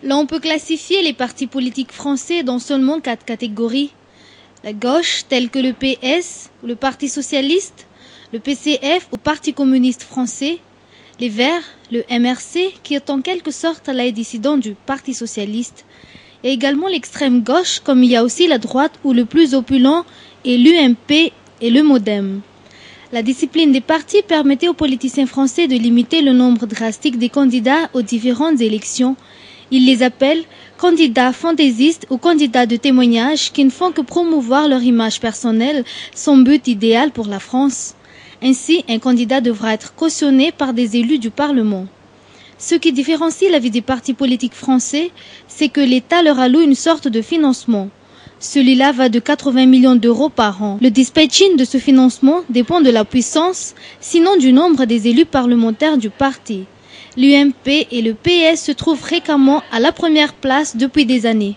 L'on peut classifier les partis politiques français dans seulement 4 catégories. La gauche, telle que le PS, ou le Parti socialiste, le PCF ou Parti communiste français, les Verts, le MRC, qui est en quelque sorte la dissident du Parti socialiste, et également l'extrême gauche, comme il y a aussi la droite où le plus opulent est l'UMP et le MoDem. La discipline des partis permettait aux politiciens français de limiter le nombre drastique des candidats aux différentes élections. Ils les appellent candidats fantaisistes ou candidats de témoignage qui ne font que promouvoir leur image personnelle, son but idéal pour la France. Ainsi, un candidat devra être cautionné par des élus du Parlement. Ce qui différencie la vie des partis politiques français, c'est que l'État leur alloue une sorte de financement. Celui-là va de 80 millions d'euros par an. Le dispatching de ce financement dépend de la puissance, sinon du nombre des élus parlementaires du parti. L'UMP et le PS se trouvent fréquemment à la première place depuis des années.